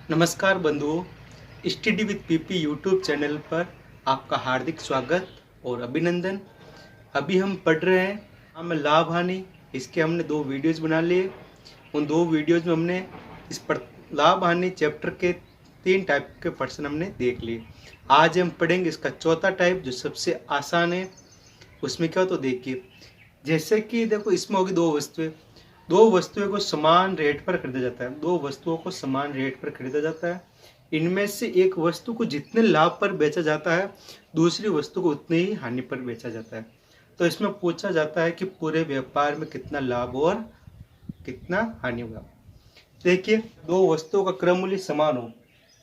नमस्कार बंधुओं, study with PP YouTube channel पर आपका हार्दिक स्वागत और अभिनंदन। अभी हम पढ़ रहे हैं में लाभ हानि। इसके हमने 2 वीडियोज़ बना लिए। उन 2 वीडियोज़ में हमने इस पर लाभ हानि चैप्टर के 3 टाइप के प्रश्न हमने देख लिए। आज हम पढ़ेंगे इसका चौथा टाइप जो सबसे आसान है। उसमें क्या हो तो देखिए, जैसे कि देखो इसमें होगी 2 वस्तुएं। 2 वस्तुओं को समान रेट पर खरीदा जाता है। 2 वस्तुओं को समान रेट पर खरीदा जाता है। इनमें से एक वस्तु को जितने लाभ पर बेचा जाता है, दूसरी वस्तु को उतने ही हानि पर बेचा जाता है। तो इसमें पूछा जाता है कि पूरे व्यापार में कितना लाभ और कितना हानि हुआ। देखिए, 2 वस्तुओं का क्रम मूल्य समान हो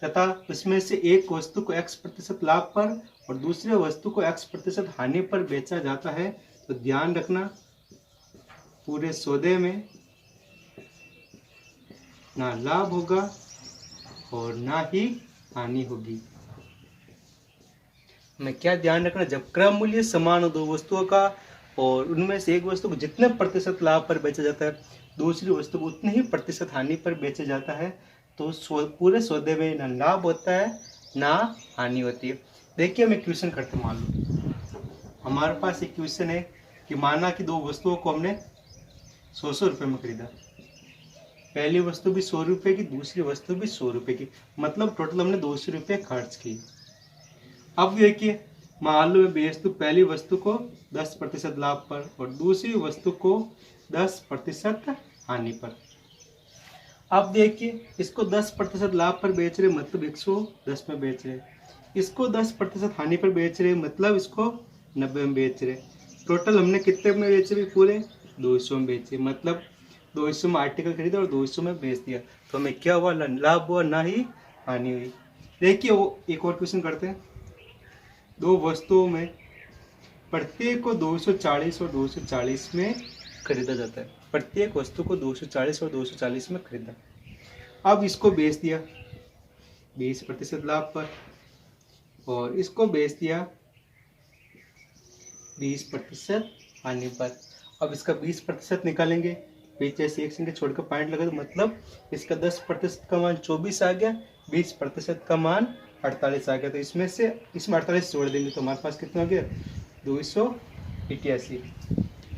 तथा इसमें से एक वस्तु को x% लाभ पर और दूसरे वस्तु को x% हानि पर बेचा जाता है, तो ध्यान रखना पूरे सौदे में ना लाभ होगा और ना ही हानि होगी। हमें क्या ध्यान रखना, जब क्रम मूल्य समान हो 2 वस्तुओं का और उनमें से एक वस्तु को जितने प्रतिशत लाभ पर बेचा जाता है, दूसरी वस्तु को उतने ही प्रतिशत हानि पर बेचा जाता है, तो पूरे सौदे में ना लाभ होता है ना हानि होती है। देखिए, हम एक क्वेश्चन करते हैं। मान लो हमारे पास एक क्वेश्चन है कि माना कि 2 वस्तुओं को हमने 100 रुपये में खरीदा। पहली वस्तु भी 100 रुपये की, दूसरी वस्तु भी 100 रुपये की, मतलब टोटल हमने 200 रुपये खर्च किए। अब देखिए, मान लो मैं बेच दूं पहली वस्तु को 10% लाभ पर और दूसरी वस्तु को 10% हानि पर। अब देखिए, इसको 10% लाभ पर बेच रहे मतलब 110 में बेच रहे, इसको 10% हानि पर बेच रहे मतलब इसको 90 में बेच रहे। टोटल हमने कितने में बेचे भी? पूरे 200 में बेचे, मतलब 200 में आर्टिकल खरीदा और 200 में बेच दिया। तो हमें क्या हुआ? लाभ हुआ, ना ही हानि हुई। देखिए, वो एक और क्वेश्चन करते हैं। 2 वस्तुओं में प्रत्येक को 240 और 240 में खरीदा जाता है। प्रत्येक वस्तु को 240 और 240 में खरीदा। अब इसको बेच दिया 20% लाभ पर और इसको बेच दिया 20% हानि पर। अब इसका 20% निकालेंगे, पीछे से एक संख्या छोड़कर पॉइंट लगा दो, मतलब इसका 10% का मान 24 आ गया, 20% का मान 48 आ गया। तो इसमें 48 जोड़ देंगे तो हमारे पास कितना हो गया? 288।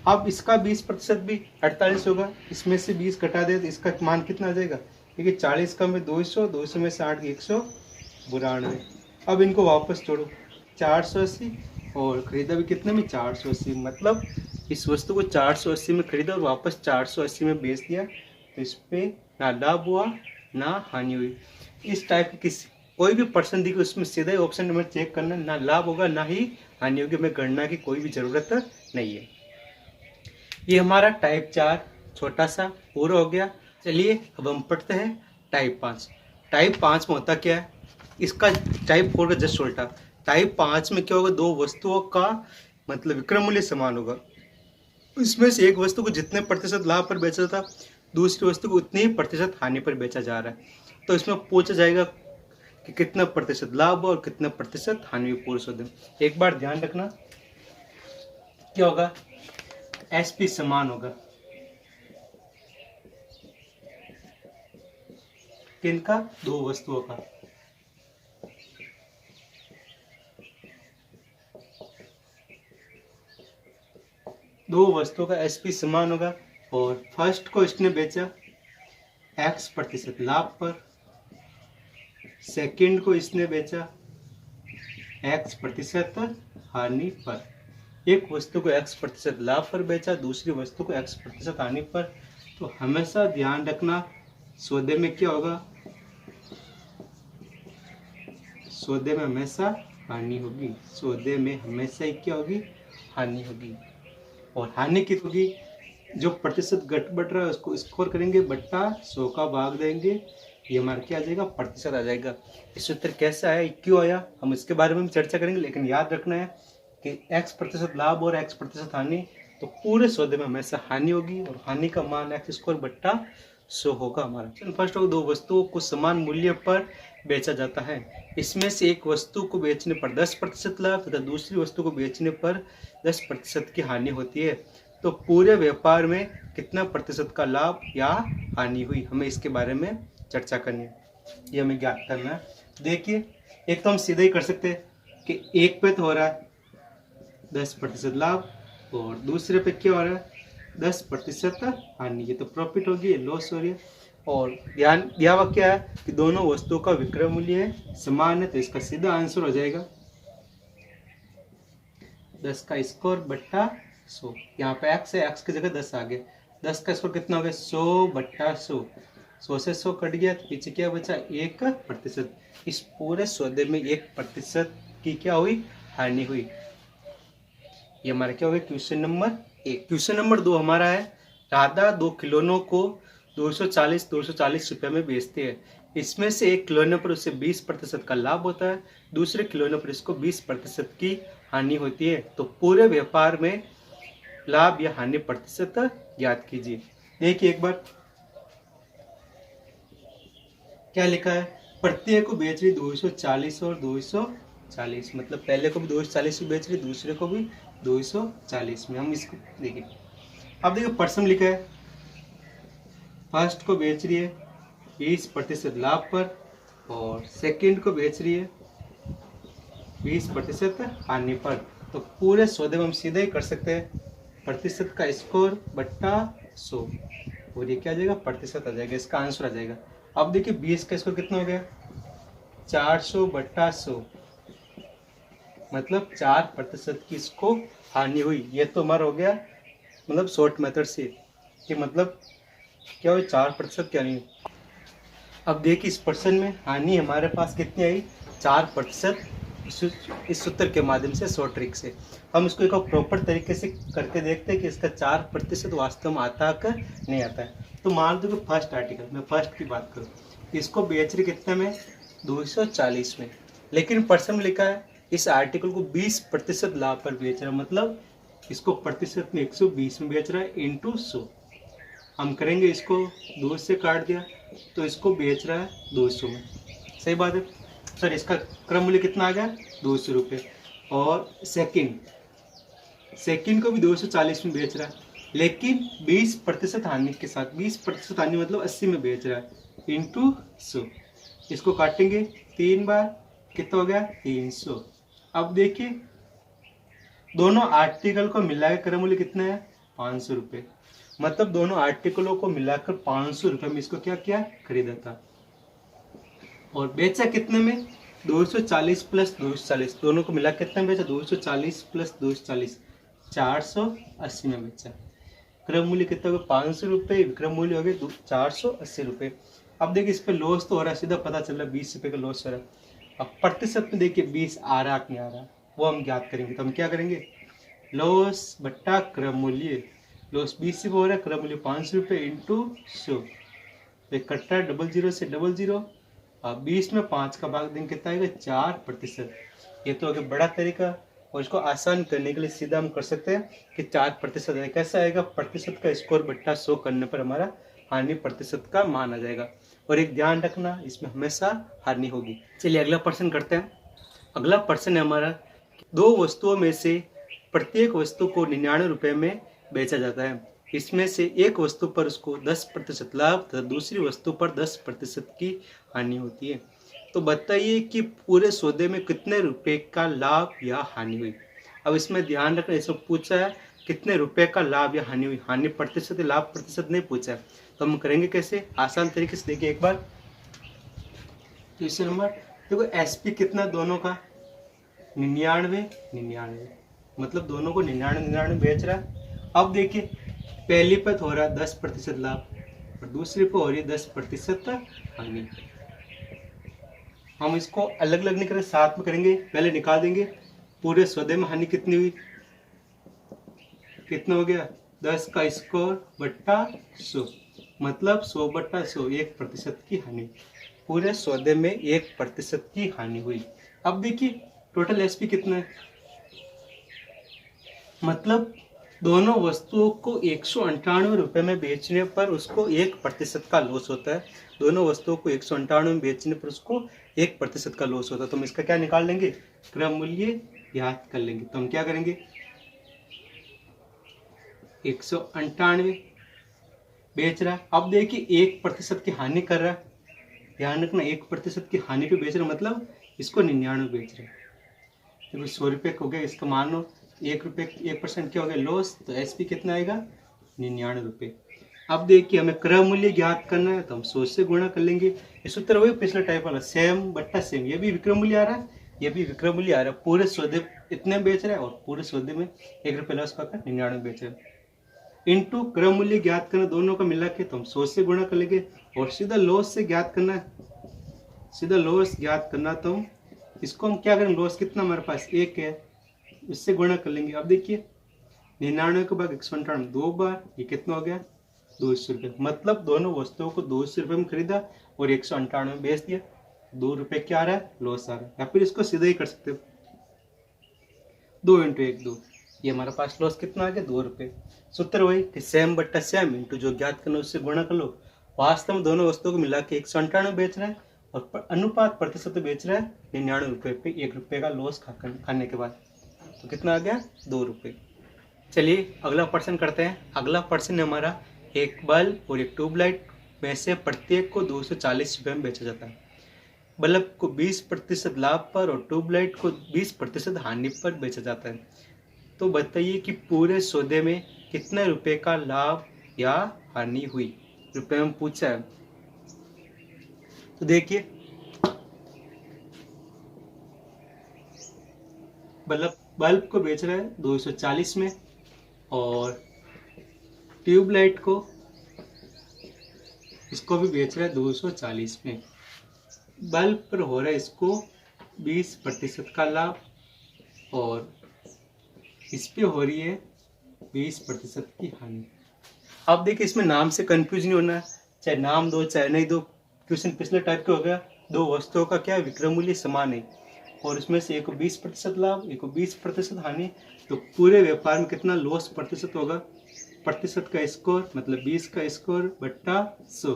अब इसका 20% भी 48 होगा, इसमें से 20 घटा दे तो इसका मान कितना आ जाएगा? देखिए, 40 का में 200, 200 में से 8 192। अब इनको वापस जोड़ो, 480 और खरीदा भी कितने में? 480, मतलब इस वस्तु को 480 में खरीदा और वापस 480 में बेच दिया। तो इस पे ना लाभ हुआ ना हानि हुई। इस टाइप की कोई भी पर्सन दिखे उसमें सीधा ही ऑप्शन नंबर चेक करना, ना लाभ होगा ना ही हानि होगी। हमें गणना की कोई भी जरूरत नहीं है। ये हमारा टाइप 4 छोटा सा पूरा हो गया। चलिए अब हम पढ़ते हैं टाइप 5। टाइप 5 में होता क्या है? इसका टाइप 4 का जस्ट उल्टा। टाइप 5 में क्या होगा? 2 वस्तुओं का मतलब विक्रय मूल्य समान होगा। इसमें से एक वस्तु को जितने प्रतिशत लाभ पर बेचा था, दूसरी वस्तु को उतने ही प्रतिशत हानि पर बेचा जा रहा है। तो इसमें पूछा जाएगा कि कितना प्रतिशत लाभ और कितना प्रतिशत हानि पूर्ण सौदे। एक बार ध्यान रखना, क्या होगा? एसपी समान होगा किनका? 2 वस्तुओं का। दो वस्तुओं का एसपी समान होगा और फर्स्ट को इसने बेचा x% लाभ पर, सेकंड को इसने बेचा x% हानि पर। एक वस्तु को x% लाभ पर बेचा, दूसरी वस्तु को x% हानि पर। तो हमेशा ध्यान रखना, सौदे में क्या होगा? सौदे में हमेशा हानि होगी। सौदे में हमेशा ही क्या होगी? हानि होगी। और हानि की होगी, जो प्रतिशत घट बढ़ रहा है उसको स्कोर करेंगे, बट्टा 100 का भाग देंगे, ये हमारा क्या आ जाएगा? प्रतिशत आ जाएगा। इस सूत्र कैसे आया, क्यों आया, हम इसके बारे में चर्चा करेंगे। लेकिन याद रखना है कि x% लाभ और x% हानि, तो पूरे सौदे में हमेशा हानि होगी और हानि का मान x स्क्वायर बट्टा 100 होगा हमारा। फर्स्ट होगा, 2 वस्तुओं को समान मूल्य पर बेचा जाता है। इसमें से एक वस्तु को बेचने पर 10% लाभ तथा दूसरी वस्तु को बेचने पर 10% की हानि होती है। तो पूरे व्यापार में कितना प्रतिशत का लाभ या हानि हुई, हमें इसके बारे में चर्चा करनी है। ये हमें ज्ञात करना है। देखिए, एक तो हम सीधे ही कर सकते हैं कि एक पे तो हो रहा है 10% लाभ और दूसरे पे क्या हो रहा है 10% हानि। ये तो प्रॉफिट होगी, लॉस हो रही है। और ध्यान दिया हुआ क्या है कि दोनों वस्तुओं का विक्रय मूल्य है समान है, तो इसका सीधा आंसर हो जाएगा 10 का स्क्वायर बट्टा 100। यहाँ पे x है, x की जगह 10 आ गया। 10 का स्क्वायर कितना हो गया 100 बट्टा 100। 100 से 100 कट गया तो पीछे क्या बचा 1%। इस पूरे सौदे में 1% की क्या हुई हानि हुई। ये हमारा क्या हो गया क्वेश्चन नंबर 1। क्वेश्चन नंबर 2 हमारा है राधा 2 खिलौनों को 240 रुपए में बेचते हैं। इसमें से एक खिलौने पर उसे 20% का लाभ होता है, दूसरे खिलौने पर इसको 20% की हानि होती है। तो पूरे व्यापार में लाभ या हानि प्रतिशत ज्ञात कीजिए। देखिए एक बार क्या लिखा है, प्रत्येक को बेच रही 240 और 240, मतलब पहले को भी 240 में बेच रही, दूसरे को भी 240 में। हम इसको देखिए, अब देखिए परसम लिखा है, फर्स्ट को बेच रही है 20% लाभ पर और सेकंड को बेच रही है 20% हानि पर। तो पूरे सौदे में हम सीधे ही कर सकते हैं प्रतिशत का स्कोर बट्टा 100 और ये क्या आ जाएगा प्रतिशत आ जाएगा, इसका आंसर आ जाएगा। अब देखिए 20 का स्कोर कितना हो गया 400 बट्टा 100, मतलब 4% की इसको हानि हुई। ये तो हमारा हो गया मतलब शॉर्ट मेथड से कि मतलब क्या हुई 4% क्या नहीं। अब देखिए इस प्रश्न में हानि हमारे पास कितनी आई 4%। इस सूत्र के माध्यम से शॉर्ट ट्रिक से हम इसको एक प्रॉपर तरीके से करके देखते हैं कि इसका 4% वास्तव में आता है कि नहीं आता है। तो मान दो कि फर्स्ट आर्टिकल, मैं फर्स्ट की बात करूँ, इसको बेच रही कितने में 240 में, लेकिन प्रश्न में लिखा है इस आर्टिकल को 20% लाभ पर बेच रहा है, मतलब इसको प्रतिशत में 120 में बेच रहा है इंटू 100। हम करेंगे इसको 2 से काट दिया तो इसको बेच रहा है 200 में, सही बात है सर। इसका क्रम मूल्य कितना आ गया 200 रुपये। और सेकंड को भी 240 में बेच रहा है, लेकिन 20% हानि के साथ, 20% हानि मतलब 80 में बेच रहा है इंटू 100। इसको काटेंगे 3 बार, कितना हो गया 300। अब देखिए दोनों आर्टिकल को मिलाकर क्रम मूल्य कितना है 500 रुपये, मतलब दोनों आर्टिकलों को मिलाकर 500 रुपये में इसको क्या किया खरीदा था। और बेचा कितने में 240 प्लस 240, दोनों को मिला कितने में बेचा 240 प्लस 240, 480 में बेचा। क्रम मूल्य कितना हो गया 500 रुपये, विक्रम मूल्य हो गया 480 रुपये। अब देखिए इस पर लॉस तो हो रहा है, सीधा पता चल रहा है 20 रुपये का लॉस हो रहा है। अब प्रतिशत में देखिए 20 आ रहा कि नहीं आ रहा वो हम ज्ञात करेंगे। तो हम क्या करेंगे लॉस बट्टा क्रम मूल्य, लॉस 20 रुपये हो रहा है, क्रम मूल्य 500 रुपये इंटू 100, इकट्ठा 00 से 00। अब 20 में 5 का भाग देंगे कितना आएगा 4%। ये तो अगर बड़ा तरीका, और इसको आसान करने के लिए सीधा हम कर सकते हैं कि 4% आएगा। कैसा आएगा प्रतिशत का स्कोर बट्टा 100 करने पर हमारा हानि प्रतिशत का मान आ जाएगा। और एक ध्यान रखना इसमें हमेशा हानि होगी। चलिए अगला प्रश्न करते हैं। अगला प्रश्न है हमारा, दो वस्तुओं में से प्रत्येक वस्तु को 99 रुपये में बेचा जाता है। इसमें से एक वस्तु पर उसको 10% लाभ तथा दूसरी वस्तु पर 10% की हानि होती है। तो बताइए कि पूरे सौदे में कितने रुपए का लाभ या हानि हुई। अब इसमें ध्यान रखना, इसमें पूछा है कितने रुपए का लाभ या हानि हुई, हानि प्रतिशत लाभ प्रतिशत नहीं पूछा है। तो हम करेंगे कैसे आसान तरीके से। देखिए एक बार क्वेश्चन नंबर देखो, एसपी कितना दोनों का 99, मतलब दोनों को 99 बेच रहा है। अब देखिए पहली पर हो रहा है 10% लाभ और दूसरे पर हो रही है 10% हानि। हम इसको अलग अलग नहीं करेंगे, साथ में करेंगे। पहले निकाल देंगे पूरे सौदे में हानि कितनी हुई, कितना हो गया 10 का स्क्वायर बट्टा 100, मतलब 100 बट्टा 100, 1% की हानि। पूरे सौदे में 1% की हानि हुई। अब देखिए टोटल एसपी कितना है, मतलब दोनों वस्तुओं को 198 रुपये में बेचने पर उसको 1% का लॉस होता है। दोनों वस्तुओं को 198 में बेचने पर उसको 1% का लॉस होता है। तो हम इसका क्या निकाल लेंगे क्रम मूल्य याद कर लेंगे। तो हम क्या करेंगे 198 बेच रहा है। अब देखिए 1% की हानि कर रहा है, ध्यान रखना 1% की हानि पे बेच रहे मतलब इसको 99 बेच रहे। देखो 100 रुपये हो गया, इसका मान लो 1 रुपये 1% क्या हो गया लॉस, तो एसपी कितना आएगा 99 रुपये। अब देखिए हमें क्रय मूल्य ज्ञात करना है तो हम 100 से गुणा कर लेंगे। ये सूत्र वही पिछला टाइप वाला सेम बट्टा सेम, ये भी विक्रय मूल्य आ रहा है, ये भी विक्रय मूल्य आ रहा है। पूरे सौदे इतने बेच रहे हैं और पूरे सौदे में 1 रुपये लॉस पाकर 99 बेच रहे हैं। इंटू क्रय मूल्य ज्ञात करना दोनों का मिला के तो हम 100 से गुणा कर लेंगे। और सीधा लॉस से ज्ञात करना है, सीधा लॉस ज्ञात करना तो हम इसको हम क्या करें, लॉस कितना हमारे पास 1 है, इससे गुणा कर लेंगे। अब देखिए 99 के बाद 198 2 बार, ये कितना हो गया 200 रुपये। मतलब दोनों वस्तुओं को 200 रुपये में खरीदा और 198 में बेच दिया। 2 रुपये क्या आ रहा है लॉस आ रहा है। या फिर इसको सीधा ही कर सकते हो 2 × 1 2, ये हमारे पास लॉस कितना आ गया 2 रुपये। सूत्र वही कि सेम बट्टा सेम इंटू जो ज्ञात करना उससे गुणा कर लो। वास्तव में दोनों वस्तुओं को मिला के 198 बेच रहा है और अनुपात प्रतिशत बेच रहा है 99 रुपये पे 1 रुपये का लॉस खाने के बाद, तो कितना आ गया 2 रुपये। चलिए अगला प्रश्न करते हैं। अगला प्रश्न हमारा एक बल्ब और एक ट्यूबलाइट में से प्रत्येक को 240 रुपये में बेचा जाता है। बल्ब को 20% लाभ पर और ट्यूबलाइट को 20% हानि पर बेचा जाता है। तो बताइए कि पूरे सौदे में कितने रुपए का लाभ या हानि हुई, रुपए में पूछा है। तो देखिए बल्ब को बेच रहा है 240 में और ट्यूबलाइट को इसको भी बेच रहा है 240 में। बल्ब पर हो रहा है इसको 20% का लाभ और इस पे हो रही है 20% की हानि। अब देखिए इसमें नाम से कंफ्यूज नहीं होना है, चाहे नाम दो चाहे नहीं दो। क्वेश्चन पिछले टाइप का हो गया, दो वस्तुओं का क्या विक्रय मूल्य समान है और उसमें से एक को 20% लाभ एक को 20% हानि, तो पूरे व्यापार में कितना लॉस प्रतिशत होगा। प्रतिशत का स्कोर मतलब 20 का स्कोर बट्टा 100,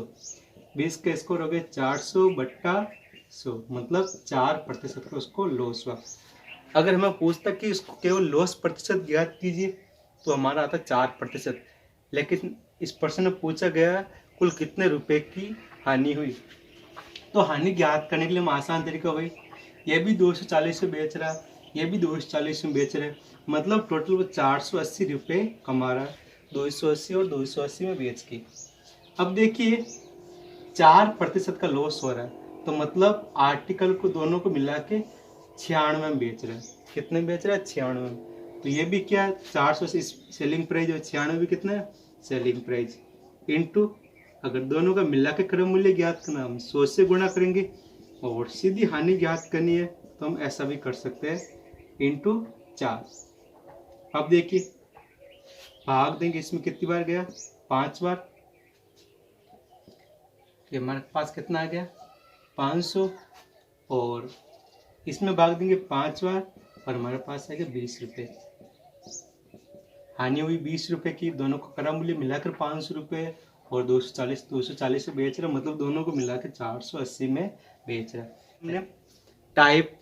20 का स्कोर हो गया 400 बट्टा 100, मतलब 4% का उसको लॉस हुआ। अगर हमें पूछता कि इसको केवल लॉस प्रतिशत ज्ञात कीजिए तो हमारा आता 4%, लेकिन इस प्रश्न में पूछा गया कुल कितने रुपए की हानि हुई। तो हानि ज्ञात करने के लिए हम आसान तरीका वही, ये भी 240 में बेच रहा है ये भी 240 में बेच रहे हैं, मतलब टोटल वो 480 रुपये कमा रहा है 280 और 280 में बेच के। अब देखिए 4% का लॉस हो रहा है, तो मतलब आर्टिकल को दोनों को मिला के 96 में बेच रहे हैं। कितने में बेच रहा है 96 में, तो ये भी क्या 480 सेलिंग प्राइस और 96 भी कितना है सेलिंग प्राइस इंटू अगर दोनों का मिला के क्रय मूल्य ज्ञात करना हम 100 से गुणा करेंगे और सीधी हानि ज्ञात करनी है तो हम ऐसा भी कर सकते हैं इंटू 4। अब देखिए भाग देंगे, इसमें कितनी बार गया 5 बार, ये हमारे पास कितना आ गया 500 और इसमें भाग देंगे 5 बार और हमारे पास आएगा 20 रुपये। हानि हुई 20 रुपये की, दोनों को क्रय मूल्य मिलाकर 500 रुपये और 240 से बेच रहे, मतलब दोनों को मिला के 480 में बेच रहा है। हमने टाइप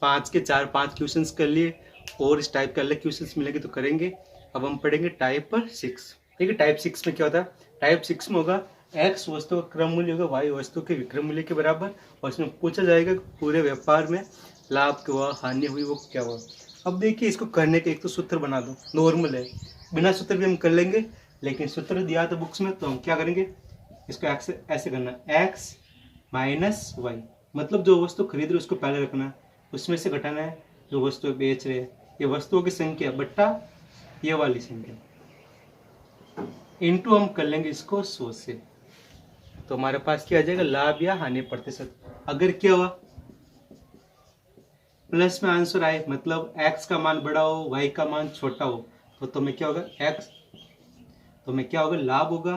5 के 5 क्वेश्चंस कर लिए और इस टाइप के अलग क्वेश्चंस मिलेंगे तो करेंगे। अब हम पढ़ेंगे टाइप 6। देखिए टाइप 6 में क्या होता है, टाइप 6 में होगा एक्स वस्तु का क्रय मूल्य होगा वाई वस्तु के विक्रय मूल्य के बराबर और इसमें पूछा जाएगा पूरे व्यापार में लाभ क्या हुआ हानि हुई वो क्या हुआ। अब देखिए इसको करने के एक तो सूत्र बना दो, नॉर्मल है, बिना सूत्र भी हम कर लेंगे, लेकिन सूत्र दिया था बुक्स में तो हम क्या करेंगे इसको ऐसे करना एक्स माइनस वाई, मतलब जो वस्तु खरीद रहे उसको पहले रखना है, उसमें से घटाना है जो वस्तु बेच रहे हैं, ये वस्तुओं की संख्या बट्टा ये वाली संख्या इंटू हम कर लेंगे इसको 100 से, तो हमारे पास क्या आ जाएगा लाभ या हानि प्रतिशत। अगर क्या हुआ प्लस में आंसर आए मतलब x का मान बड़ा हो y का मान छोटा हो तो तुम्हें क्या होगा x, तो में क्या होगा लाभ होगा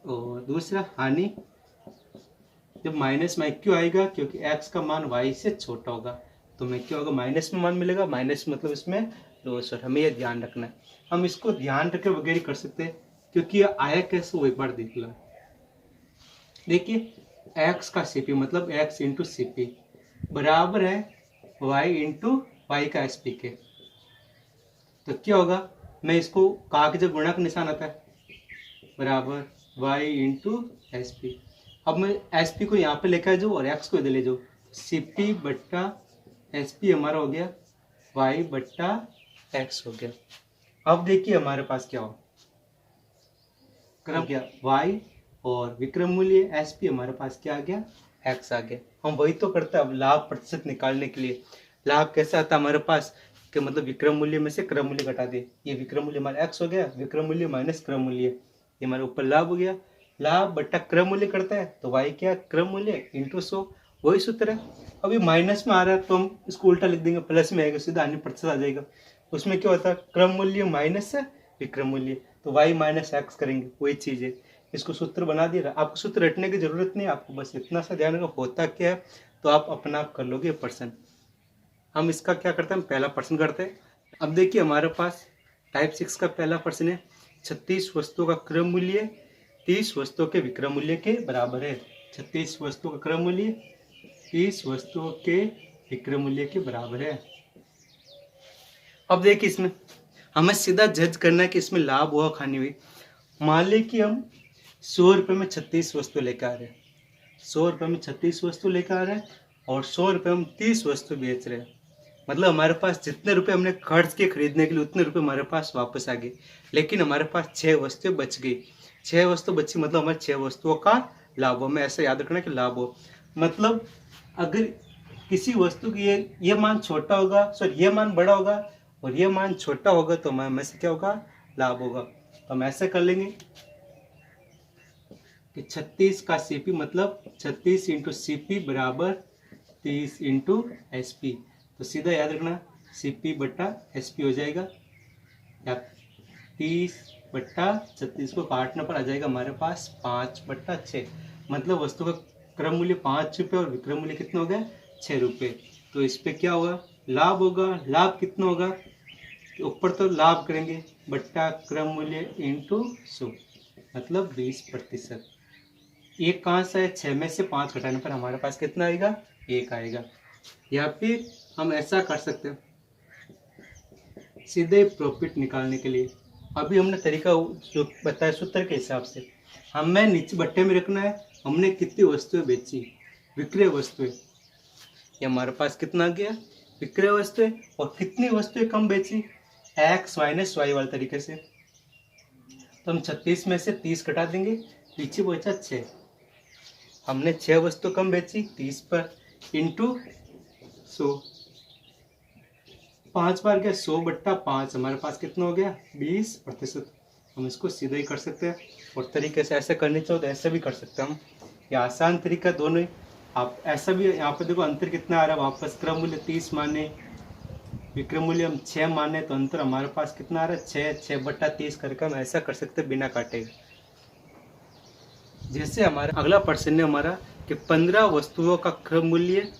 और दूसरा हानि। जब माइनस में क्यों आएगा क्योंकि x का मान y से छोटा होगा, तो में क्या होगा माइनस में मान मिलेगा, माइनस मतलब इसमें लॉस, और हमें यह ध्यान रखना है। हम इसको ध्यान रख के वगैरह कर सकते हैं क्योंकि ये आया कैसे वो एक बार देख लो। देखिए x का सीपी मतलब x इंटू सीपी बराबर है y इंटू वाई का एसपी के, तो क्या होगा मैं इसको कहा कि जब गुणा का निशान आता है बराबर y इंटू एस पी, अब मैं एस पी को यहाँ पे लेकर आ जाऊँ और एक्स को इधर ले जाऊँ। सी पी बट्टा एस पी हमारा हो गया वाई बट्टा एक्स हो गया। अब देखिए हमारे पास क्या हो, क्रम क्या वाई और विक्रम मूल्य एस पी, हमारे पास क्या आ गया एक्स आ गया। हम वही तो करते हैं अब लाभ प्रतिशत निकालने के लिए। लाभ कैसे आता है हमारे पास कि मतलब विक्रम मूल्य में से क्रम मूल्य घटा दे। ये विक्रम मूल्य हमारा एक्स हो गया, विक्रम मूल्य माइनस क्रम मूल्य, ये हमारे ऊपर लाभ हो गया। लाभ बट्टा क्रम मूल्य करता है तो वाई क्या क्रम मूल्य इंटू 100, वही सूत्र है। अभी माइनस में आ रहा है तो हम इसको उल्टा लिख देंगे, प्लस में आएगा सीधा अन्य प्रतिशत आ जाएगा। उसमें क्या होता है क्रम मूल्य माइनस विक्रम मूल्य, तो वाई माइनस एक्स करेंगे, वही चीज है। इसको सूत्र बना दिया। आपको सूत्र रटने की जरूरत नहीं, आपको बस इतना सा ध्यान रखना होता क्या है तो आप अपना आप कर लोगे पर्सन। हम इसका क्या करते हैं, हम पहला पर्सन करते हैं। अब देखिए हमारे पास टाइप 6 का पहला पर्सन है, 36 वस्तुओं का क्रम मूल्य 30 वस्तुओं के विक्रम मूल्य के बराबर है। 36 वस्तुओं का क्रम मूल्य 30 वस्तुओं के विक्रम मूल्य के बराबर है। अब देखिए इसमें हमें सीधा जज करना है कि इसमें लाभ हुआ खानी हुई। मान लें कि हम 100 रुपये में 36 वस्तु लेकर आ रहे हैं, 100 रुपये में 36 वस्तु लेकर आ रहे हैं और 100 रुपये में 30 वस्तु बेच रहे हैं। मतलब हमारे पास जितने रुपए हमने खर्च किए खरीदने के लिए उतने रुपए हमारे पास वापस आ गए, लेकिन हमारे पास 6 वस्तुएं बच गई। 6 वस्तु बची मतलब हमारे 6 वस्तुओं का लाभ हो। हमें ऐसा याद रखना कि लाभ हो मतलब अगर किसी वस्तु की ये मान छोटा होगा, सॉरी ये मान बड़ा होगा और ये मान छोटा होगा तो हमें से क्या होगा लाभ होगा। तो हम ऐसे कर लेंगे कि 36 का सीपी मतलब 36 इंटू सीपी बराबर 30 इंटू एसपी। तो सीधा याद रखना सीपी बट्टा एसपी हो जाएगा, या 30 बट्टा 36 को काटने पर आ जाएगा हमारे पास 5 बट्टा 6। मतलब वस्तु का क्रम मूल्य 5 रुपये और विक्रम मूल्य कितना हो गया 6 रुपये। तो इस पे क्या होगा लाभ होगा। लाभ कितना होगा, ऊपर तो लाभ करेंगे बट्टा क्रम मूल्य इंटू 100 मतलब 20%। एक कहाँ से है 6 में से 5 घटाने पर हमारे पास कितना आएगा 1 आएगा। या फिर हम ऐसा कर सकते हैं सीधे प्रॉफिट निकालने के लिए। अभी हमने तरीका जो बताया सूत्र के हिसाब से हमें नीचे बट्टे में रखना है हमने कितनी वस्तुएं बेची विक्रय वस्तुएं। ये हमारे पास कितना आ गया विक्रय वस्तुएं, और कितनी वस्तुएं कम बेची x माइनस वाई वाले तरीके से। तो हम 36 में से 30 घटा देंगे, पीछे बचा 6। हमने 6 वस्तु कम बेची 30 पर इंटू 100, 5 बार क्या 100 बट्टा 5 हमारे पास कितना हो गया 20%। हम इसको सीधा ही कर सकते हैं और तरीके से ऐसे करने चाहो तो ऐसे भी कर सकते हैं हम। ये आसान तरीका दोनों ही। आप ऐसा भी यहाँ पे देखो अंतर कितना आ रहा है, वापस क्रम मूल्य 30 माने विक्रम मूल्य हम 6 माने तो अंतर हमारे पास कितना आ रहा है 6 बट्टा 30 करके हम ऐसा कर सकते हैं बिना काटे। जैसे हमारा अगला प्रश्न है हमारा कि 15 वस्तुओं का क्रम मूल्य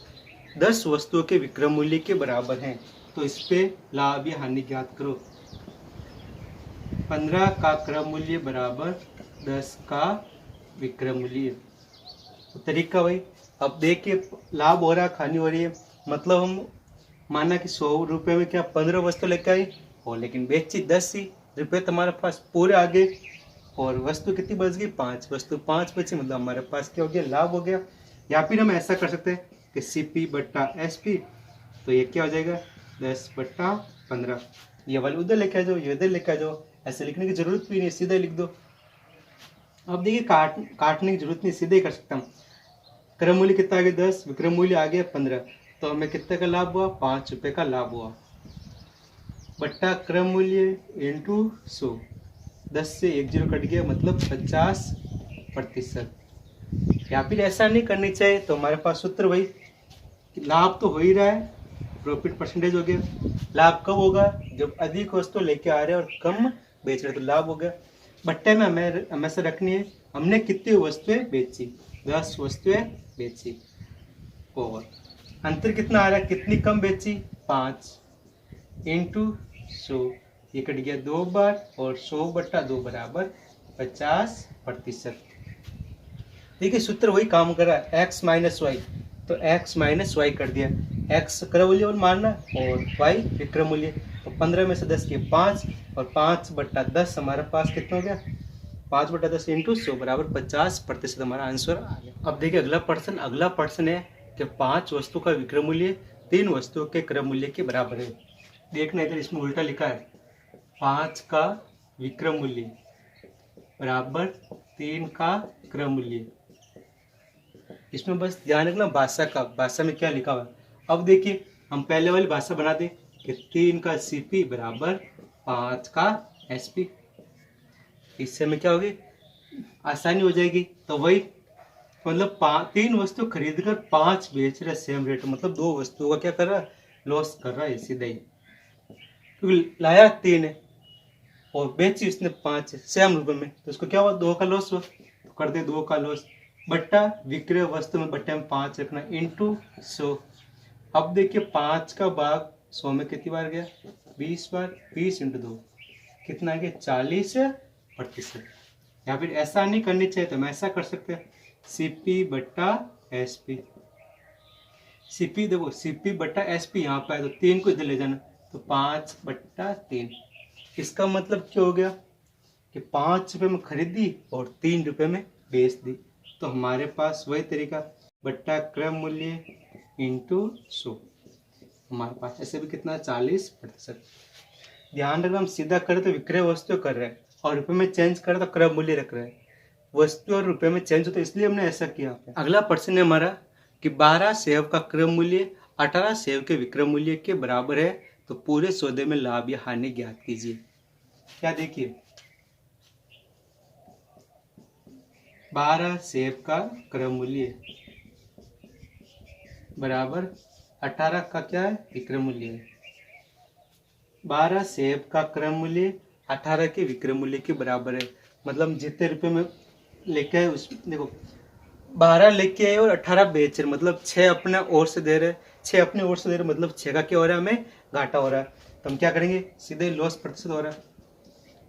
10 वस्तुओं के विक्रम मूल्य के बराबर है, तो इस पे लाभ या हानि ज्ञात करो। 15 का क्रम मूल्य बराबर 10 का विक्रम मूल्य। तो तरीका वही। अब देखिए लाभ हो रहा है हानि हो रही है, मतलब हम माना कि 100 रुपये में क्या 15 वस्तु लेकर आई और लेकिन बेची 10 ही रुपये तो हमारे पास पूरे आ गए और वस्तु कितनी बच गई 5 वस्तु 5 बची, मतलब हमारे पास क्या हो गया लाभ हो गया। या फिर हम ऐसा कर सकते हैं कि सीपी बट्टा एसपी, तो ये क्या हो जाएगा 10 बट्टा 15। ये वाले उधर लेके आ जाओ ये उधर लेके आ जाओ, ऐसे लिखने की जरूरत भी नहीं, सीधा लिख दो। अब देखिए काटने की जरूरत नहीं, सीधे कर सकता हूँ। क्रम मूल्य कितना आ गया 10, विक्रम मूल्य आ गया 15, तो हमें कितने का लाभ हुआ 5 रुपये का लाभ हुआ बट्टा क्रम मूल्य इंटू 100, 10 से 1 0 कट गया मतलब 50%। या फिर ऐसा नहीं करनी चाहिए तो हमारे पास सूत्र वही लाभ तो हो ही रहा है, प्रॉफिट परसेंटेज हो गया। लाभ कब होगा जब अधिक वस्तु लेके आ रहे हैं और कम बेच रहे तो लाभ हो गया। बट्टे में हमें हमेशा रखनी है हमने कितनी वस्तुएं बेची 10 वस्तुएं बेची और अंतर कितना आ रहा है कितनी कम बेची 5 इंटू 100, ये कट गया 2 बार और 100 बट्टा 2 बराबर 50%। देखिए सूत्र वही काम कर रहा है x माइनस वाई, तो x माइनस वाई कर दिया, x क्रम मूल्य मानना और y विक्रम मूल्य। तो 15 में से 10 किए 5 और 5 बट्टा 10 हमारे पास कितना हो गया 5/10 इंटू 100 बराबर 50% हमारा आंसर आ गया। अब देखिए अगला प्रश्न है कि 5 वस्तु का विक्रय मूल्य 3 वस्तुओं के क्रय मूल्य के बराबर है। देखना इधर इसमें उल्टा लिखा है, 5 का विक्रय मूल्य बराबर 3 का क्रय मूल्य। इसमें बस ध्यान रखना भाषा में क्या लिखा हुआ है। अब देखिए हम पहले वाली भाषा बना दें कि 3 का सीपी बराबर 5 का एसपी। इससे में क्या होगी, आसानी हो जाएगी। तो वही मतलब 3 वस्तु खरीद कर 5 बेच रहे सेम रेट, मतलब 2 वस्तुओं का क्या कर रहा है, लॉस कर रहा है सीधे ही, क्योंकि लाया 3 है और बेची उसने 5 सेम रुपए में, तो उसको क्या हुआ, 2 का लॉस हुआ। तो कर दे 2 का लॉस बट्टा विक्रय वस्तु में बट्टे में 5 रखना इंटू 100। अब देखिए 5 का भाग 100 में कितनी बार गया, 20 बार। 20 इंटू 2 कितना आ गया, 40%। या फिर ऐसा नहीं करनी चाहिए तो हम ऐसा कर सकते हैं, सीपी बट्टा एसपी। सीपी देखो, सीपी बट्टा एसपी यहाँ पे है तो 3 को इधर ले जाना, तो 5/3। इसका मतलब क्या हो गया कि 5 रुपए में खरीदी और 3 रुपए में बेच दी। तो हमारे पास वही तरीका, बट्टा क्रय मूल्य इंटू 100, हमारे पास ऐसे भी कितना 40%। ध्यान रखना, हम सीधा करें तो विक्रय वस्तु कर रहे हैं और रुपए में चेंज करें तो क्रय मूल्य रख रहे हैं। वस्तु और रुपए में चेंज होता है, इसलिए हमने ऐसा किया। अगला प्रश्न है हमारा कि 12 सेब का क्रय मूल्य 18 सेब के विक्रय मूल्य के बराबर है, तो पूरे सौदे में लाभ या हानि ज्ञात कीजिए। क्या देखिए, 12 सेब का क्रय मूल्य बराबर 18 का क्या है, विक्रय मूल्य है। 12 सेब का क्रय मूल्य 18 के विक्रय मूल्य के बराबर है, मतलब जितने रुपए में लेके आए उस देखो 12 लेके आए और 18 बेच रहे, मतलब 6 अपने ओर से दे रहे, 6 अपने ओर से दे रहे, मतलब 6 का क्या हो रहा है, हमें घाटा हो रहा है। तो हम क्या करेंगे, सीधे लॉस प्रतिशत हो रहा है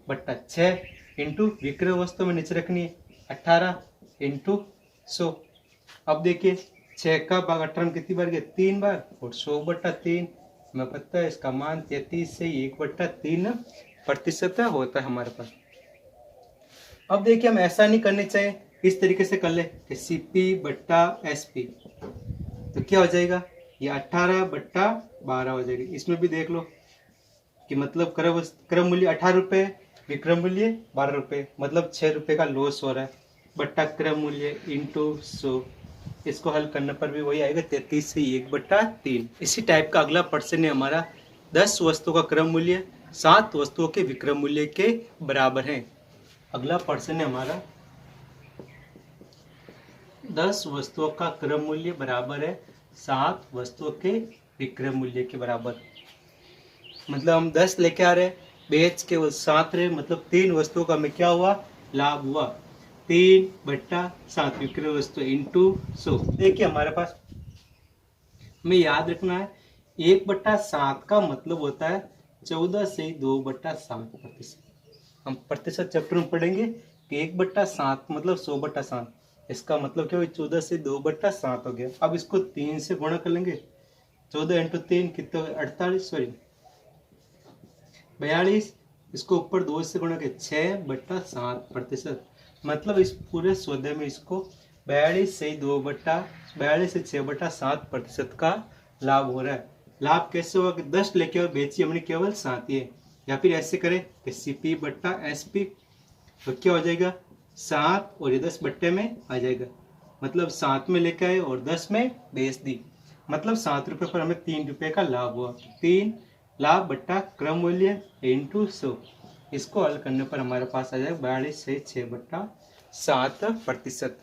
बट्टा 6 इंटू विक्रय वस्तु में नीचे रखनी है 18 इंटू 100। अब देखिए 6 का भाग 18 में कितनी बार गया, 3 बार, और 100/3 हमें पता है इसका मान 33 से 1/3% होता है हमारे पास। अब देखिए हम ऐसा नहीं करने चाहिए, इस तरीके से कर ले कि सीपी बट्टा एसपी, तो क्या हो जाएगा, ये 18/12 हो जाएगी। इसमें भी देख लो कि मतलब क्रय मूल्य 18 रुपये, विक्रय मूल्य 12 रुपये, मतलब 6 रुपये का लॉस हो रहा है, बट्टा क्रय मूल्य इंटू 100। इसको हल करने पर भी वही आएगा 33 से 1/3। इसी टाइप का अगला प्रश्न है हमारा, 10 वस्तुओं का क्रय मूल्य 7 वस्तुओं के विक्रय मूल्य के बराबर है। अगला प्रश्न है हमारा, 10 वस्तुओं का क्रय मूल्य बराबर है 7 वस्तुओं के विक्रय मूल्य के बराबर। मतलब हम 10 लेके आ रहे, बेच के वो 7 रहे, मतलब 3 वस्तुओं का हमें क्या हुआ, लाभ हुआ। 3/7 विक्रय वस्तु इंटू 100। देखिए हमारे पास हमें याद रखना है 1/7 का मतलब होता है 14 से 2/7%। हम प्रतिशत चैप्टर में पढ़ेंगे कि 1/7 मतलब 100/7, इसका मतलब क्या हुआ, 14 से 2/7 हो गया। अब इसको 3 से गुणा कर लेंगे, 14 इंटू 3 कितने, 42, इसको ऊपर 2 से गुणा के 6/7%। मतलब इस पूरे सौदे में इसको 42 से 6/7% का लाभ हो रहा है। लाभ कैसे हुआ कि 10 लेके और बेची हमने केवल 7 ही है। या फिर ऐसे करें कि सीपी बट्टा एसपी, तो क्या हो जाएगा, 7 और ये 10 बट्टे में आ जाएगा, मतलब 7 में लेके आए और 10 में बेच दी, मतलब 7 रुपये पर हमें 3 रुपये का लाभ हुआ। 3 लाभ बट्टा क्रय मूल्य इंटू 100, इसको हल करने पर हमारे पास आ जाएगा 42 से 6/7%।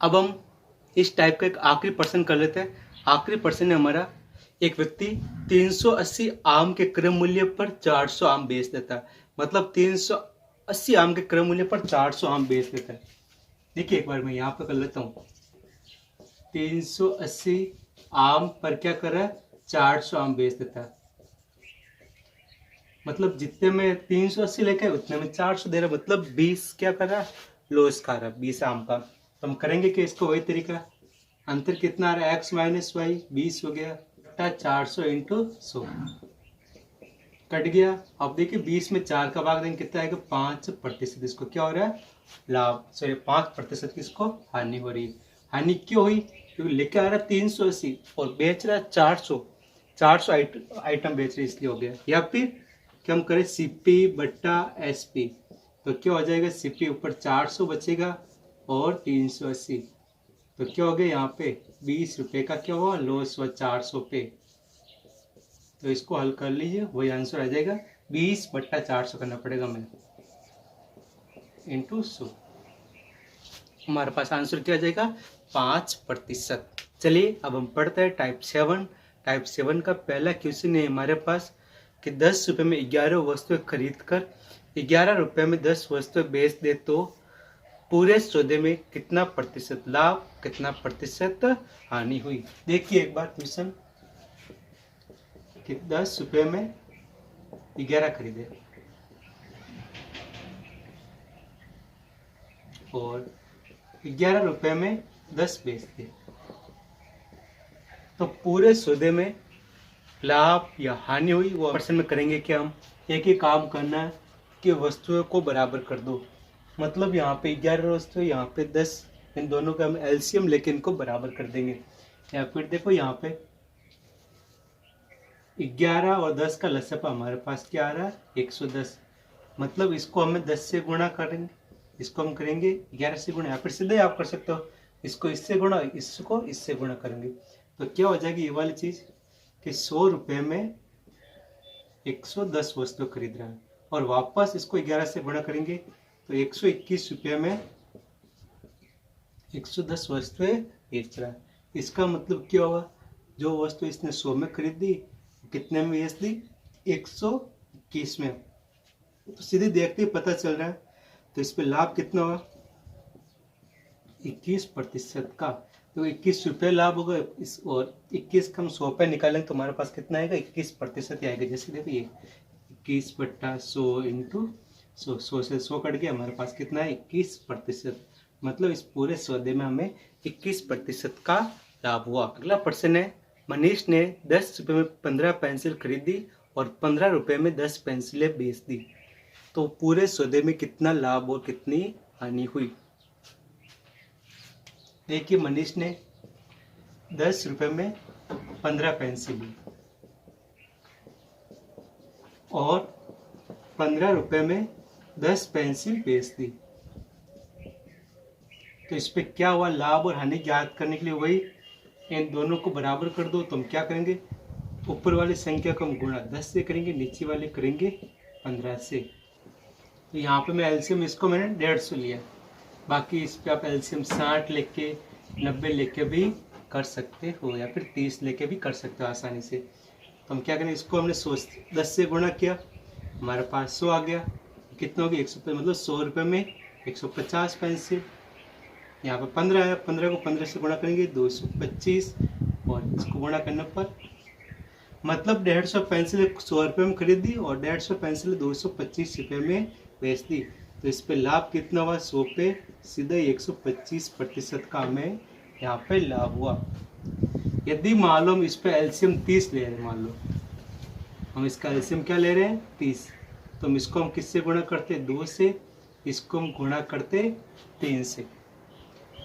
अब हम इस टाइप का एक आखिरी प्रश्न कर लेते हैं। आखिरी प्रश्न है हमारा, एक व्यक्ति 380 आम के क्रय मूल्य पर 400 आम बेच देता है, मतलब 380 आम के क्रय मूल्य पर 400 आम बेच देता है। देखिए एक बार मैं यहाँ पे कर लेता हूँ, 380 आम पर क्या कर रहा है, 400 आम बेच देता है, मतलब जितने में 380 लेके उतने में 400 दे रहा है, मतलब 20 क्या कर रहा है, लॉस खा रहा है 20 आम का। तो हम करेंगे कि इसको वही तरीका, अंतर कितना आ रहा है, x - y 20 हो गया, 400 इंटू 100, कट गया। अब देखिए 20 में 4 का भाग देंगे कितना आएगा 5%। इसको क्या हो रहा है लाभ, सॉरी 5% की इसको हानि हो रही है। हानि क्यों हुई, क्योंकि लेके आ रहा है 380 और बेच रहा है 400 आइटम बेच रहे इसलिए हो गया। या फिर क्या हम करें सीपी बट्टा एसपी, तो क्या हो जाएगा सीपी ऊपर 400 बचेगा और 380, तो क्या हो गया यहाँ पे 20 रुपए का क्या हुआ लॉस हुआ 400 पे। तो इसको हल कर लीजिए, वही आंसर आ जाएगा 20/400 करना पड़ेगा हमें इंटू 100। हमारे पास आंसर क्या आ जाएगा 5%। चलिए अब हम पढ़ते हैं टाइप 7। टाइप 7 का पहला क्वेश्चन है हमारे पास कि 10 रुपए में 11 वस्तुएं खरीद कर 11 रुपए में 10 वस्तुएं बेच दे तो पूरे सौदे में कितना प्रतिशत लाभ कितना प्रतिशत हानि हुई। देखिए एक बार क्वेश्चन कि 10 रुपए में 11 खरीदे और 11 रुपए में 10 बेच दिए, तो पूरे सौदे में लाभ या हानि हुई वो ऑप्शन में करेंगे कि हम एक ही काम करना है कि वस्तुओं को बराबर कर दो। मतलब यहाँ पे 11 वस्तु यहाँ पे 10, इन दोनों का हम एलसीएम लेके इनको बराबर कर देंगे। या फिर देखो यहाँ पे 11 और 10 का लसपा हमारे पास क्या आ रहा है 110, मतलब इसको हमें 10 से गुणा करेंगे, इसको हम करेंगे 11 से गुणा, या फिर सीधे आप कर सकते हो इसको इससे गुणा इसको इससे गुणा करेंगे, तो क्या हो जाएगी ये वाली चीज कि 100 रुपए में 110 वस्तु खरीद रहा है और वापस इसको 11 से गुणा करेंगे तो 121 रुपये में 110 वस्तुएं बेच रहा है। इसका मतलब क्या होगा, जो वस्तु इसने 100 में खरीदी कितने में बेच दी 121 में, तो सीधे देखते ही पता चल रहा है। तो इस पे लाभ कितना होगा 21% का, तो 21 रुपये लाभ होगा इस, और 21 का हम 100 पे निकालेंगे तो हमारे पास कितना आएगा 21% ही आएगा। जैसे देखिए 21/100 इंटू 100 से 100 कट गया, हमारे पास कितना है 21%, मतलब इस पूरे सौदे में हमें 21% का लाभ हुआ। अगला प्रश्न है मनीष ने 10 रुपये में 15 पेंसिल खरीदी और 15 रुपये में 10 पेंसिलें बेच दी, तो पूरे सौदे में कितना लाभ और कितनी हानि हुई। देखिए मनीष ने 10 रुपये में 15 पेंसिल ली और 15 रुपये में 10 पेंसिल बेच दी, तो इस पे क्या हुआ लाभ और हानि ज्ञात करने के लिए वही इन दोनों को बराबर कर दो। तो हम क्या करेंगे ऊपर वाली संख्या को हम गुणा 10 से करेंगे, नीचे वाले करेंगे 15 से। तो यहाँ पे मैं एलसीएम इसको मैंने 150 लिया, बाकी इस पे आप एलसीएम 60 लेके 90 लेके भी कर सकते हो या फिर 30 लेके भी कर सकते हो आसानी से। तो हम क्या करें इसको हमने 10 से गुणा किया, हमारे पास 100 आ गया, कितना हो गया 100, मतलब 100 रुपये में 150 पेंसिल। यहाँ पे 15 है, 15 को 15 से गुणा करेंगे 225 और इसको गुणा करने पर मतलब 150 पेंसिल 100 रुपये में खरीदी और 150 पेंसिल 225 रुपये में बेच दी, तो इस पे लाभ कितना हुआ 100 पे सीधा 125% का हमें यहाँ पे लाभ हुआ। यदि मान लो हम इस पे एलसीएम 30 ले रहे हैं, मान लो हम इसका एलसीएम क्या ले रहे हैं 30, तो हम इसको हम किससे गुणा करते 2 से, इसको हम गुणा करते 3 से।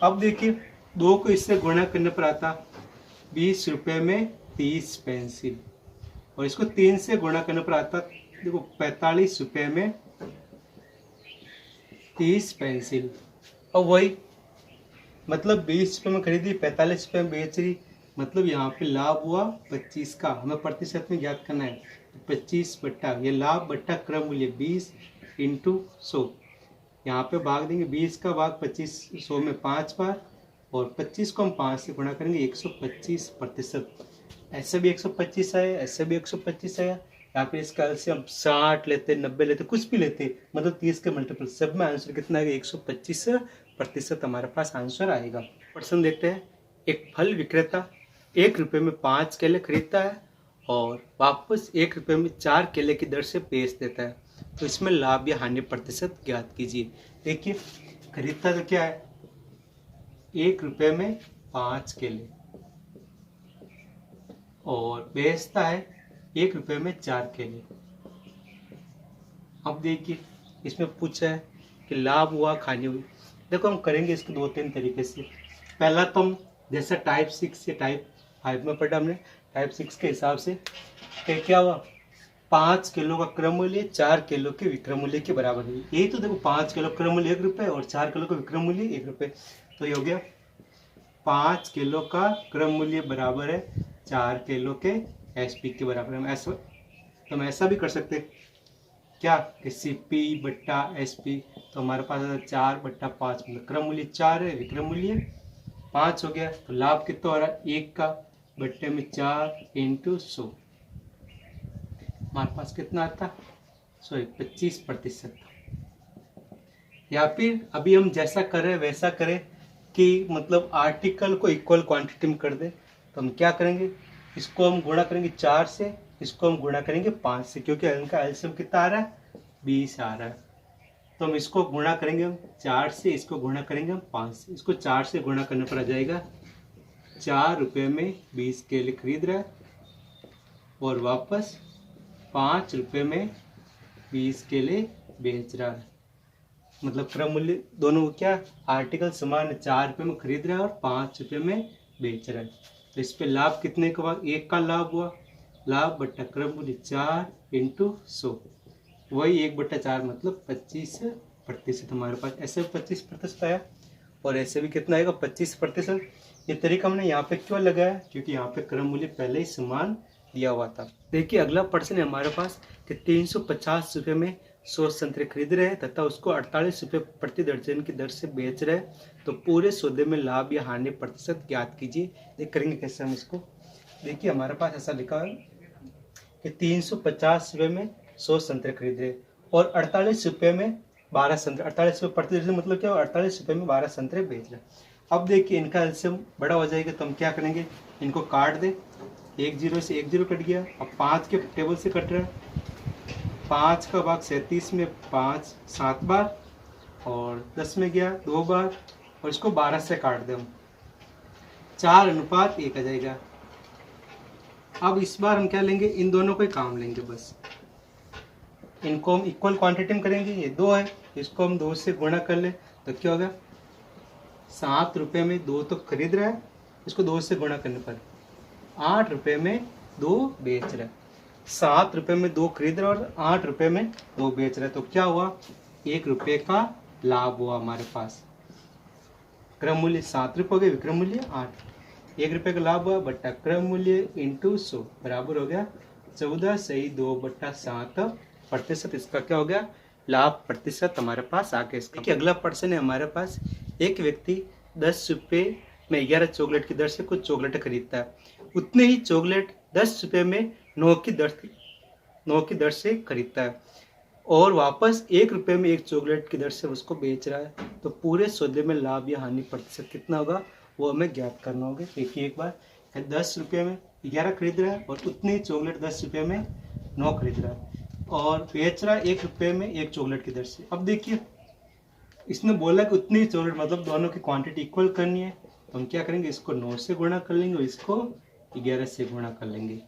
अब देखिए 2 को इससे गुणा करने पर आता 20 रुपये में 30 पेंसिल और इसको 3 से गुणा करने पर आता देखो 45 रुपये में 30 पेंसिल। और वही मतलब 20 रुपये में खरीदी 45 रुपये में बेच रही, मतलब यहाँ पे लाभ हुआ 25 का, हमें प्रतिशत में ज्ञात करना है 25 बट्टा ये लाभ बट्टा क्रम मूल्य 20 इंटू 100, यहाँ पे भाग देंगे 20 का भाग 25 100 में 5 बार और 25 को हम 5 से गुणा करेंगे 125%। ऐसे भी 125 आया, ऐसे भी 125 आया, यहाँ पे इसका से हम 60 लेते 90 लेते कुछ भी लेते, मतलब 30 के मल्टीपल, सब में आंसर कितना आएगा 125% हमारे पास आंसर आएगा। प्रश्न देखते हैं एक फल विक्रेता 1 रुपये में 5 केले खरीदता है और वापस 1 रुपये में 4 केले की दर से बेच देता है, तो इसमें लाभ या हानि प्रतिशत ज्ञात कीजिए। देखिए खरीदता तो क्या है 1 रुपये में 5 केले और बेचता है 1 रुपये में 4 केले, अब देखिए इसमें पूछा है कि लाभ हुआ हानि हुई। देखो हम करेंगे इसको 2-3 तरीके से। पहला तो हम जैसा टाइप 6 से टाइप 5 में पढ़ा हमने, टाइप 6 के हिसाब से कि क्या हुआ, 5 किलो का क्रम मूल्य 4 किलो के विक्रय मूल्य के बराबर है। यही तो देखो 5 किलो क्रम मूल्य 1 रुपये और 4 किलो का विक्रय मूल्य 1 रुपये, तो ये हो गया 5 किलो का क्रम मूल्य बराबर है 4 किलो के एसपी के बराबर। हम ऐसा भी कर सकते क्या कि सीपी बट्टा एसपी, तो हमारे पास 4/5 मतलब क्रम मूल्य 4 है, विक्रय मूल्य 5 हो गया। तो लाभ कितना हो रहा है, 1 का बट्टे में 4 × 100, हमारे पास कितना आता, 25%। या फिर अभी हम जैसा करें वैसा करें कि मतलब आर्टिकल को इक्वल क्वांटिटी में कर दें, तो हम क्या करेंगे, इसको हम गुणा करेंगे 4 से, इसको हम गुणा करेंगे 5 से, क्योंकि इनका एलसीएम कितना आ रहा है, 20 आ रहा है। तो हम इसको गुणा करेंगे हम 4 से, इसको गुणा करेंगे हम 5 से। इसको 4 से गुणा करने पर आ जाएगा 4 रुपये में 20 केले खरीद रहा है और वापस 5 रुपये में 20 केले बेच रहा है। मतलब क्रम मूल्य दोनों क्या, आर्टिकल समान है, 4 रुपये में खरीद रहा है और 5 रुपये में बेच रहा है। तो इस पे लाभ कितने का हुआ, 1 का लाभ हुआ, लाभ बट्टा क्रम मूल्य 4 × 100, वही 1/4 मतलब 25% हमारे पास। ऐसे 25% आया और ऐसे भी कितना आएगा, 25%। ये तरीका हमने यहाँ पे क्यों लगाया, क्योंकि यहाँ पे क्रम मूल्य पहले ही समान दिया हुआ था। देखिए अगला प्रश्न है हमारे पास कि 350 रुपये में 100 संतरे खरीद रहे हैं तथा उसको 48 रुपये प्रति दर्जन की दर से बेच रहे हैं, तो पूरे सौदे में लाभ या हानि प्रतिशत ज्ञात कीजिए। देख करेंगे कैसे हम इसको। देखिए हमारे पास ऐसा लिखा है कि 350 रुपये में 100 संतरे खरीद रहे और 48 रुपये में 12 संतरे, 48 रुपये प्रति दर्जन मतलब क्या, 48 रुपये में 12 संतरे बेच रहे। अब देखिए इनका एलसीएम बड़ा हो जाएगा, तो हम क्या करेंगे, इनको काट दे, 1 0 से 1 0 कट गया। अब 5 के टेबल से कट रहा है, 5 का भाग 37 में 5 7 बार और 10 में गया 2 बार, और इसको 12 से काट दे हम, 4:1 आ जाएगा। अब इस बार हम क्या लेंगे, इन दोनों को ही काम लेंगे बस, इनको हम इक्वल क्वांटिटी में करेंगे। ये 2 है, इसको हम 2 से गुणा कर ले तो क्या होगा, 7 रुपये में 2 तो खरीद रहा है, इसको 2 से गुणा करने पर 8 रुपये में 2 बेच रहा है। 7 रुपये में 2 खरीद रहा है और 8 रुपये में 2 बेच रहा है, तो क्या हुआ, 1 रुपये का लाभ हुआ हमारे पास। क्रम मूल्य 7 रुपये हो गए, विक्रय मूल्य 8, 1 रुपये का लाभ हुआ बट्टा क्रम मूल्य × 100 बराबर हो गया 14.2/7%। इसका क्या हो गया, लाभ प्रतिशत हमारे पास आ गया। इसका अगला प्रश्न है हमारे पास, एक व्यक्ति 10 रुपये में 11 चॉकलेट की दर से कुछ चॉकलेट खरीदता है, उतने ही चॉकलेट 10 रुपये में 9 की दर से खरीदता है और वापस 1 रुपये में 1 चॉकलेट की दर से उसको बेच रहा है, तो पूरे सौदे में लाभ या हानि प्रतिशत कितना होगा, वो हमें ज्ञात करना होगा। देखिए एक बार, 10 रुपये में 11 खरीद रहा है और उतनी चॉकलेट 10 रुपये में 9 खरीद रहा है और बेच रहा है 1 रुपये में 1 चॉकलेट की दर से। अब देखिए इसने बोला कि उतनी चॉकलेट मतलब दोनों की क्वांटिटी इक्वल करनी है, तो हम क्या करेंगे, इसको 9 से गुणा कर लेंगे और इसको 11 से गुणा कर लेंगे।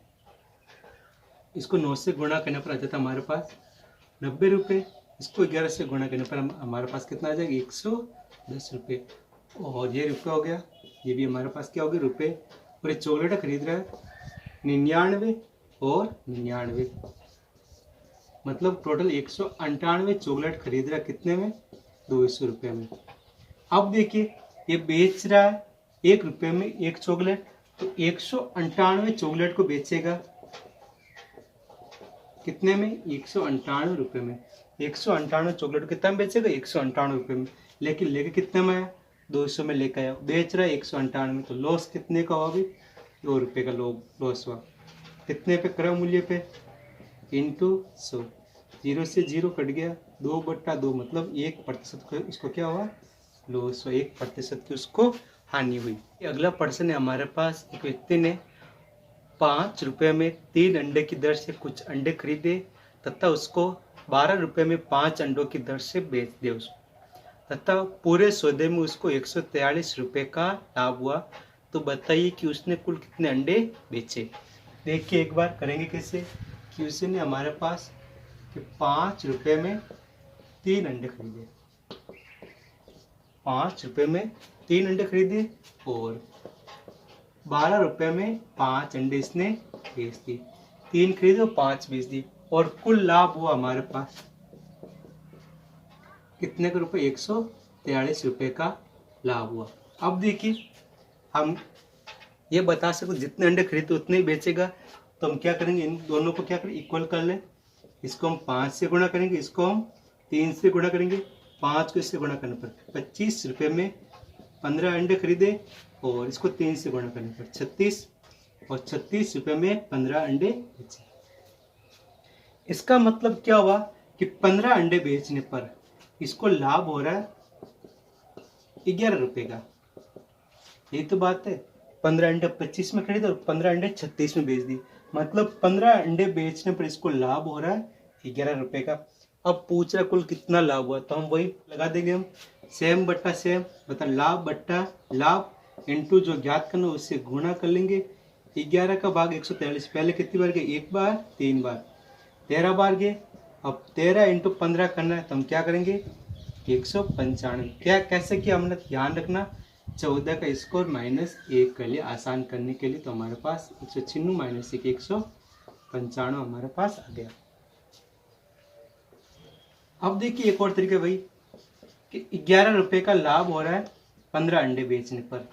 इसको 9 से गुणा करने पर आ जाता है हमारे पास 90 रुपये, इसको 11 से गुणा करने पर हमारे पास कितना आ जाएगा, 110 रुपये। और ये रुपये हो गया, ये भी हमारे पास क्या हो गया, रुपये। और ये चॉकलेट खरीद रहा है 99 और 99, मतलब टोटल 198 चॉकलेट खरीद रहा है, कितने में, 200 रुपये में। अब देखिए ये बेच रहा है 1 रुपये में 1 चॉकलेट, तो 198 चॉकलेट को बेचेगा कितने में, 198 रुपये में। 198 चॉकलेट कितना में बेचेगा, 198 रुपये में, लेकिन लेके कितने में आया, 200 में लेकर आया, बेच रहा है 198 में, तो लॉस कितने का हुआ अभी, 2 रुपये का लॉस हुआ। कितने पे, क्रय मूल्य पे × 100, 0 से 0 कट गया, 2/2 मतलब 1% उसको क्या हुआ, लॉस हुआ, 1% की उसको हानि हुई। अगला प्रश्न है हमारे पास, एक व्यक्ति ने 5 रुपये में 3 अंडे की दर से कुछ अंडे खरीदे तथा उसको 12 रुपये में 5 अंडों की दर से बेच दे उसको, तथा पूरे सौदे में उसको 143 रुपये का लाभ हुआ, तो बताइए कि उसने कुल कितने अंडे बेचे। देखिए एक बार करेंगे कैसे, कि उसने हमारे पास कि 5 रुपये में 3 अंडे खरीदे। 5 रुपये में 3 अंडे खरीदे और 12 रुपये में 5 अंडे इसने बेच दिए। 3 खरीदे और 5 बेच दिए और कुल लाभ हुआ हमारे पास कितने का रुपये? 143 रुपये का लाभ हुआ। अब देखिए हम ये बता सकते जितने अंडे खरीदे उतने ही बेचेगा, तो हम क्या करेंगे, इन दोनों को क्या करें, इक्वल कर लें। इसको हम 5 से गुणा करेंगे, इसको हम 3 से गुणा करेंगे। 5 को इससे गुणा करने पर 25 रुपये में 15 अंडे खरीदे और इसको 3 से गुणा करने पर 36 और 36 रुपये में 15 अंडे बेचे। इसका मतलब क्या हुआ कि 15 अंडे बेचने पर इसको लाभ हो रहा है 11 रुपये का। यही तो बात है। 15 अंडे 25 में खरीदे और 15 अंडे 36 में बेच दिए, मतलब 15 अंडे बेचने पर इसको लाभ हो रहा है 11 रुपये का। अब पूछ रहा कुल कितना लाभ हुआ, तो हम वही लगा देंगे, हम सेम बट्टा सेम, मतलब लाभ बट्टा लाभ इंटू जो ज्ञात करना उससे गुणा कर लेंगे। 11 का भाग 143, पहले कितनी बार गए? 1 बार, 3 बार, 13 बार गए। अब 13 इंटू 15 करना है तो हम क्या करेंगे? 195। क्या कैसे किया हमने ध्यान रखना, 14 का स्क्वायर माइनस 1 कर लिया आसान करने के लिए, तो हमारे पास 196 माइनस 1 195 हमारे पास आ गया। अब देखिए एक और तरीका भाई कि 11 रुपये का लाभ हो रहा है 15 अंडे बेचने पर।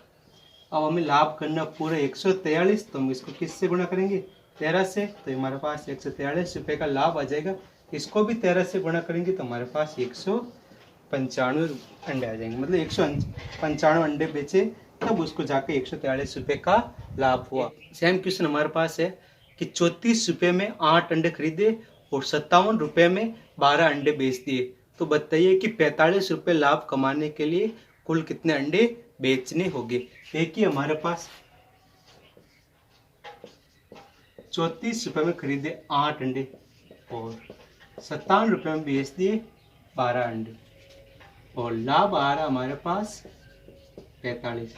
अब हमें लाभ करना पूरा 143, तो हम इसको किससे गुणा करेंगे? 13 से, तो हमारे पास 143 रुपये का लाभ आ जाएगा। इसको भी 13 से गुणा करेंगे तो हमारे पास 195 अंडे आ जाएंगे, मतलब 195 अंडे बेचे तब उसको जाके 143 रुपये का लाभ हुआ। सेम क्वेश्चन हमारे पास है कि 34 रुपये में 8 अंडे खरीदे और 57 रुपये में 12 अंडे बेच दिए, तो बताइए कि 45 रुपये लाभ कमाने के लिए कुल कितने अंडे बेचने होंगे। देखिए हमारे पास 34 रुपये में खरीदे 8 अंडे और 57 रुपये में बेच दिए 12 अंडे और लाभ आ रहा हमारे पास 45।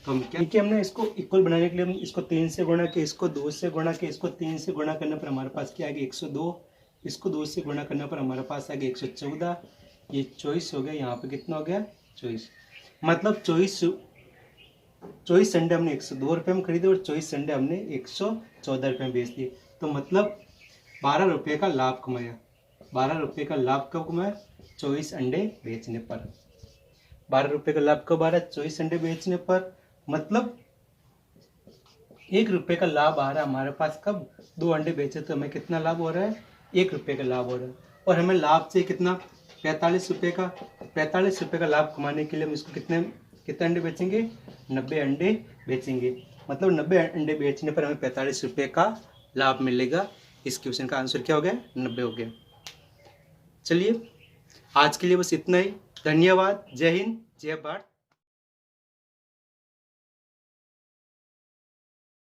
तो हम क्या कि हमने इसको इक्वल बनाने के लिए हम इसको 3 से गुणा किया, इसको 2 से गुणा किया, इसको 3 से गुणा करने पर हमारे पास क्या आ गया? 102। इसको 2 से गुणा करने पर हमारे पास आ गया 114। ये 24 हो गया, यहाँ पे कितना हो गया? 24। मतलब 24 अंडे हमने 102 रुपये में खरीदे और 24 अंडे हमने 114 रुपये में बेच दिए, तो मतलब 12 रुपये का लाभ कमाया। 12 रुपये का लाभ कब कमाया? 24 अंडे बेचने पर। 12 रुपये का लाभ कब आ रहा है? 24 अंडे बेचने पर, मतलब 1 रुपये का लाभ आ रहा है हमारे पास कब? 2 अंडे बेचे तो हमें कितना लाभ हो रहा है? 1 रुपये का लाभ हो रहा है। और हमें लाभ से कितना? 45 रुपये का। 45 रुपये का लाभ कमाने के लिए हम इसको कितने अंडे बेचेंगे? 90 अंडे बेचेंगे, मतलब 90 अंडे बेचने पर हमें 45 रुपये का लाभ मिलेगा। इस क्वेश्चन का आंसर क्या हो गया? 90 हो गया। चलिए आज के लिए बस इतना ही। धन्यवाद। जय हिंद, जय भारत।